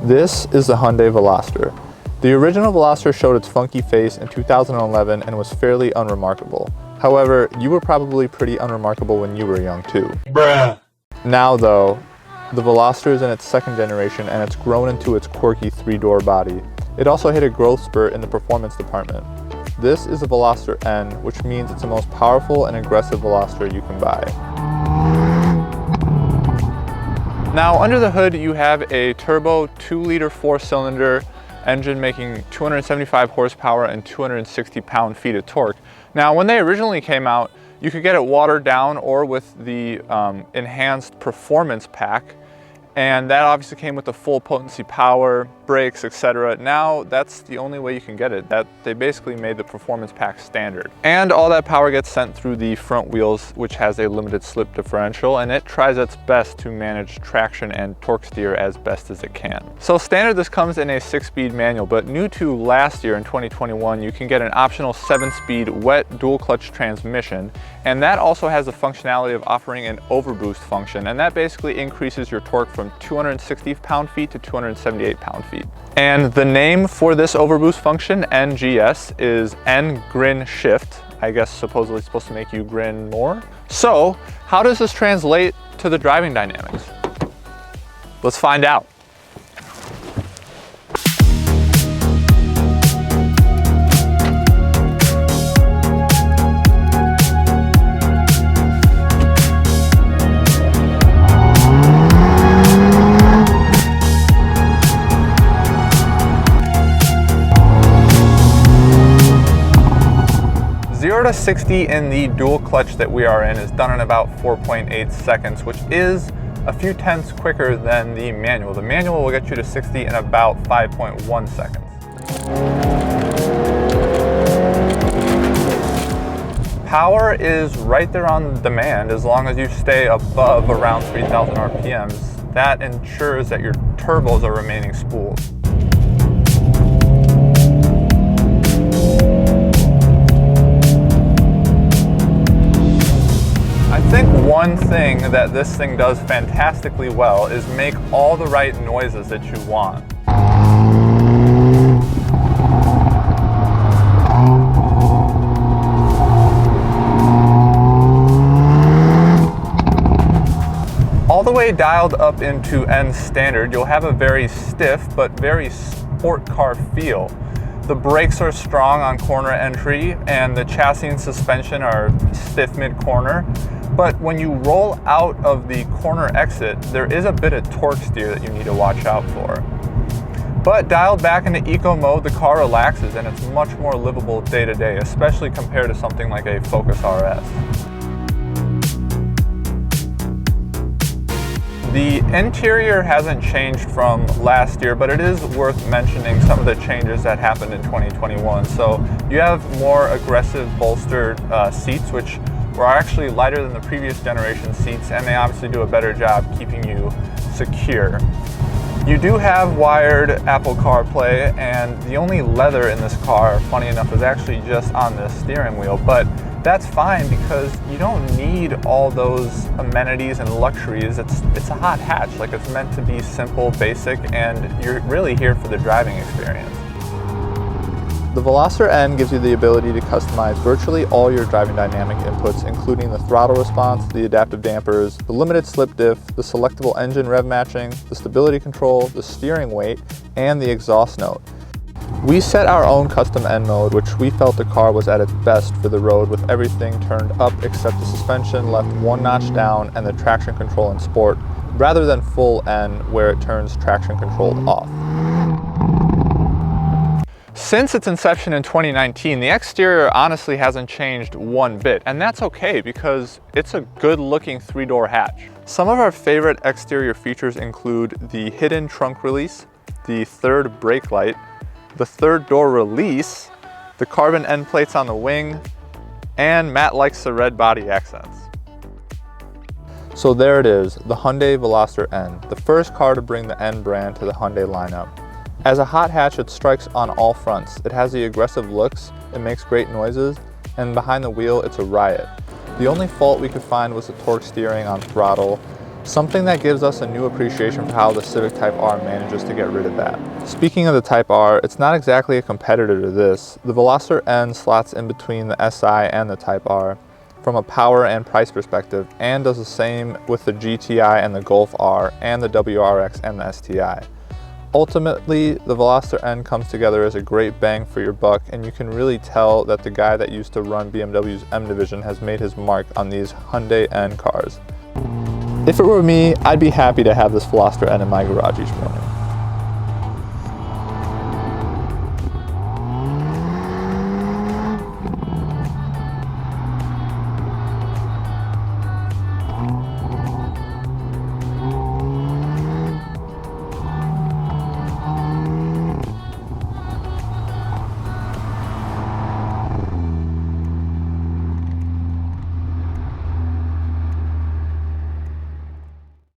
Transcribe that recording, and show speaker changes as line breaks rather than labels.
This is the Hyundai Veloster. The original Veloster showed its funky face in 2011 and was fairly unremarkable. However, you were probably pretty unremarkable when you were young too.
Bruh.
Now though, the Veloster is in its second generation and it's grown into its quirky 3-door body. It also hit a growth spurt in the performance department. This is a Veloster N, which means it's the most powerful and aggressive Veloster you can buy. Now under the hood you have a turbo 2-liter 4-cylinder engine making 275 horsepower and 260 pound-feet of torque. Now when they originally came out, you could get it watered down or with the enhanced performance pack, and that obviously came with the full potency power, brakes, etc. Now that's the only way you can get it. They basically made the performance pack standard. And all that power gets sent through the front wheels, which has a limited slip differential, and it tries its best to manage traction and torque steer as best as it can. So standard, this comes in a 6-speed manual, but new to last year in 2021, you can get an optional 7-speed wet dual clutch transmission, and that also has the functionality of offering an overboost function, and that basically increases your torque from 260 pound-feet to 278 pound-feet. And the name for this overboost function, NGS, is N Grin Shift. I guess supposedly supposed to make you grin more. So how does this translate to the driving dynamics? Let's find out. 0 to 60 in the dual clutch that we are in is done in about 4.8 seconds, which is a few tenths quicker than the manual. The manual will get you to 60 in about 5.1 seconds. Power is right there on demand as long as you stay above around 3,000 RPMs. That ensures that your turbos are remaining spooled. I think one thing that this thing does fantastically well is make all the right noises that you want. All the way dialed up into N standard, you'll have a very stiff but very sport car feel. The brakes are strong on corner entry and the chassis and suspension are stiff mid-corner. But when you roll out of the corner exit, there is a bit of torque steer that you need to watch out for. But dialed back into eco mode, the car relaxes and it's much more livable day to day, especially compared to something like a Focus RS. The interior hasn't changed from last year, but it is worth mentioning some of the changes that happened in 2021. So you have more aggressive bolstered seats, which were actually lighter than the previous generation seats, and they obviously do a better job keeping you secure. You do have wired Apple CarPlay, and the only leather in this car, funny enough, is actually just on the steering wheel, but that's fine because you don't need all those amenities and luxuries. It's a hot hatch, like it's meant to be simple, basic, and you're really here for the driving experience. The Veloster N gives you the ability to customize virtually all your driving dynamic inputs, including the throttle response, the adaptive dampers, the limited slip diff, the selectable engine rev matching, the stability control, the steering weight, and the exhaust note. We set our own custom N mode, which we felt the car was at its best for the road with everything turned up except the suspension left one notch down and the traction control in sport, rather than full N where it turns traction control off. Since its inception in 2019, the exterior honestly hasn't changed one bit, and that's okay because it's a good looking 3-door hatch. Some of our favorite exterior features include the hidden trunk release, the third brake light, the third door release, the carbon end plates on the wing, and Matt likes the red body accents. So there it is, the Hyundai Veloster N, the first car to bring the N brand to the Hyundai lineup. As a hot hatch, it strikes on all fronts. It has the aggressive looks, it makes great noises, and behind the wheel, it's a riot. The only fault we could find was the torque steering on throttle, something that gives us a new appreciation for how the Civic Type R manages to get rid of that. Speaking of the Type R, it's not exactly a competitor to this. The Veloster N slots in between the SI and the Type R from a power and price perspective, and does the same with the GTI and the Golf R and the WRX and the STI. Ultimately, the Veloster N comes together as a great bang for your buck, and you can really tell that the guy that used to run BMW's M division has made his mark on these Hyundai N cars. If it were me, I'd be happy to have this Veloster N in my garage each morning.